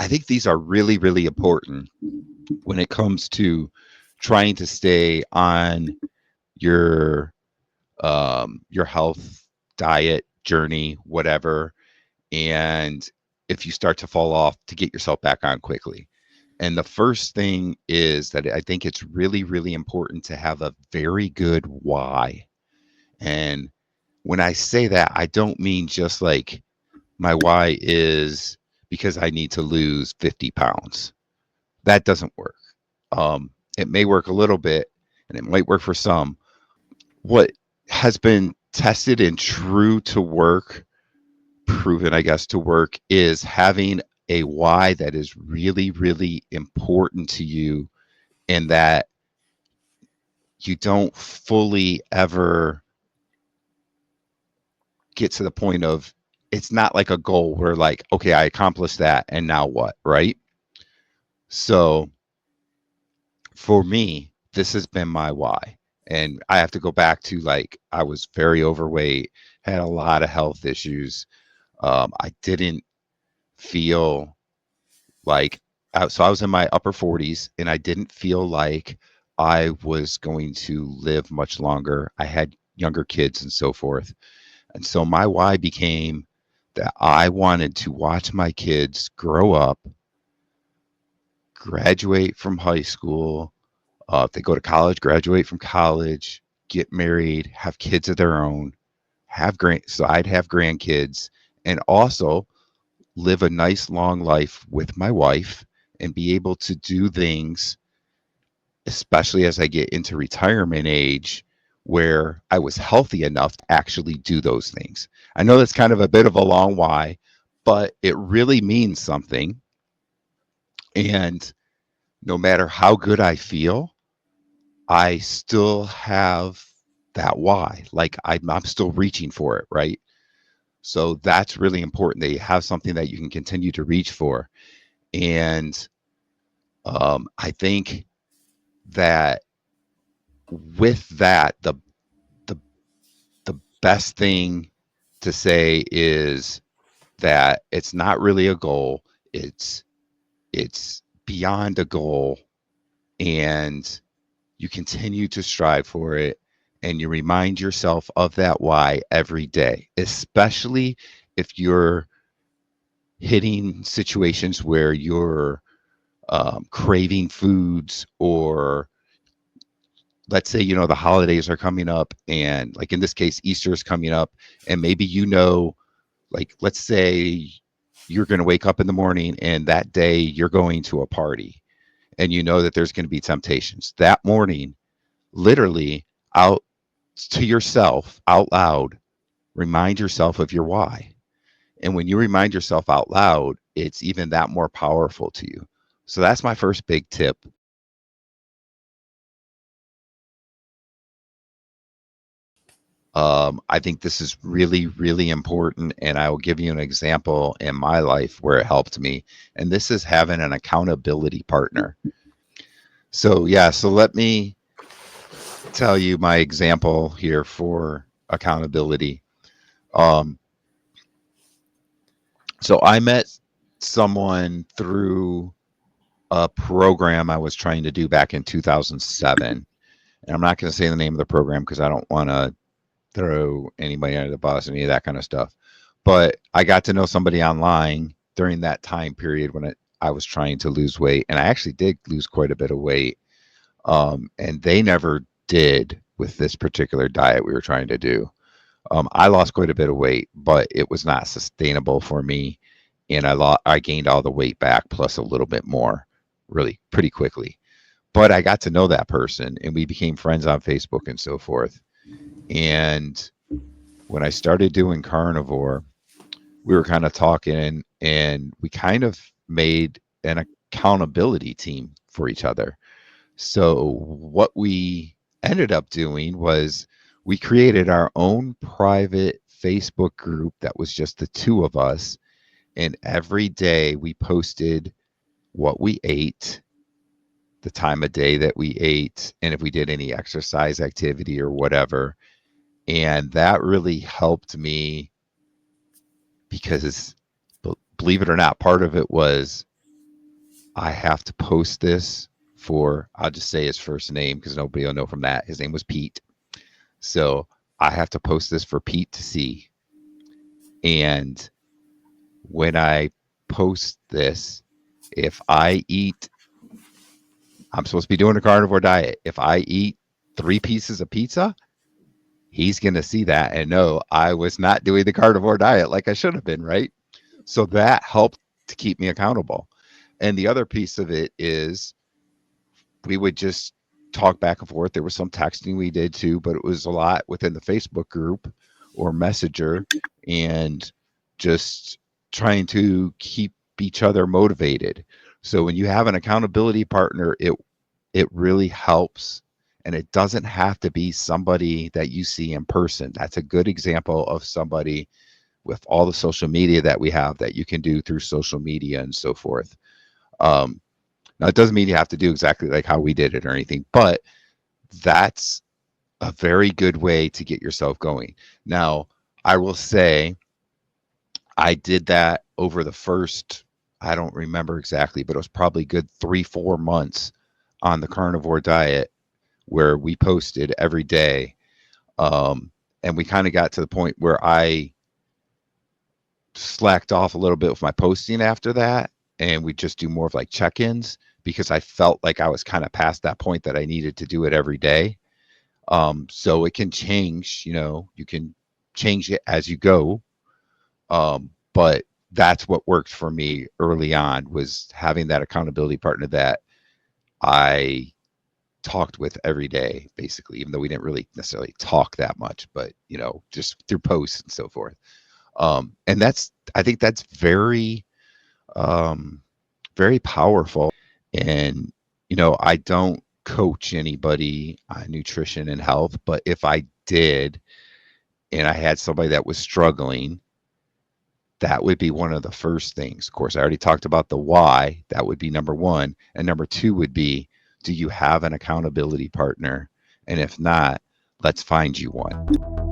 I think these are really, really important when it comes to trying to stay on your your health, diet, journey, whatever. And if you start to fall off, to get yourself back on quickly. And the first thing is that I think it's really, really important to have a very good why. And when I say that, I don't mean just like my why is because I need to lose 50 pounds. That doesn't work. It may work a little bit and it might work for some. What has been tested and true to work, proven, I guess, to work is having a why that is really, really important to you and that you don't fully ever get to the point of it's not like a goal where like, okay, I accomplished that and now what, right? So for me, this has been my why. And I have to go back to like I was very overweight, had a lot of health issues. I didn't feel like so I was in my upper 40s and I didn't feel like I was going to live much longer. I had younger kids and so forth. And so my why became that I wanted to watch my kids grow up, graduate from high school, if they go to college, graduate from college, get married, have kids of their own, so I'd have grandkids, and also live a nice long life with my wife and be able to do things, especially as I get into retirement age, where I was healthy enough to actually do those things. I know that's kind of a bit of a long why, but it really means something. And no matter how good I feel, I still have that why. Like I'm still reaching for it, right? So that's really important that you have something that you can continue to reach for. And I think that with that, the the best thing to say is that it's not really a goal. It's beyond a goal, and you continue to strive for it, and you remind yourself of that why every day, especially if you're hitting situations where you're craving foods, or let's say the holidays are coming up, and like in this case Easter is coming up, and maybe like let's say you're going to wake up in the morning and that day you're going to a party, and you know that there's going to be temptations that morning. Literally, out to yourself out loud, remind yourself of your why. And when you remind yourself out loud, it's even that more powerful to you. So that's my first big tip. I think this is really, really important, and I will give you an example in my life where it helped me. And this is having an accountability partner. So, yeah, so let me tell you my example here for accountability. Um, so, I met someone through a program I was trying to do back in 2007. And I'm not going to say the name of the program because I don't want to throw anybody under the bus, any of that kind of stuff. But I got to know somebody online during that time period when I was trying to lose weight, and I actually did lose quite a bit of weight. And they never did with this particular diet we were trying to do. I lost quite a bit of weight, but it was not sustainable for me, and I gained all the weight back plus a little bit more, really pretty quickly. But I got to know that person, and we became friends on Facebook and so forth. And when I started doing Carnivore, we were kind of talking, and we kind of made an accountability team for each other. So what we ended up doing was we created our own private Facebook group that was just the two of us. And every day we posted what we ate, the time of day that we ate, and if we did any exercise activity or whatever. And that really helped me because, believe it or not, part of it was I have to post this for, I'll just say his first name because nobody will know from that. His name was Pete. So I have to post this for Pete to see. And when I post this, if I eat, I'm supposed to be doing a carnivore diet. If I eat 3 pieces of pizza, he's going to see that and know I was not doing the carnivore diet like I should have been, right? So that helped to keep me accountable. And the other piece of it is we would just talk back and forth. There was some texting we did too, but it was a lot within the Facebook group or Messenger and just trying to keep each other motivated. So when you have an accountability partner, it really helps. And it doesn't have to be somebody that you see in person. That's a good example of somebody with all the social media that we have that you can do through social media and so forth. Um, Now, it doesn't mean you have to do exactly like how we did it or anything, but that's a very good way to get yourself going. Now, I will say I did that over the first, I don't remember exactly, but it was probably good 3, 4 months on the carnivore diet where we posted every day. And we kind of got to the point where I slacked off a little bit with my posting after that. And we just do more of like check ins because I felt like I was kind of past that point that I needed to do it every day. So it can change, you can change it as you go. But that's what worked for me early on was having that accountability partner that I talked with every day, basically, even though we didn't really necessarily talk that much, but just through posts and so forth. And I think that's um, very powerful. And, I don't coach anybody on nutrition and health, but if I did and I had somebody that was struggling, that would be one of the first things. Of course, I already talked about the why. That would be number one. And number two would be, do you have an accountability partner? And if not, let's find you one.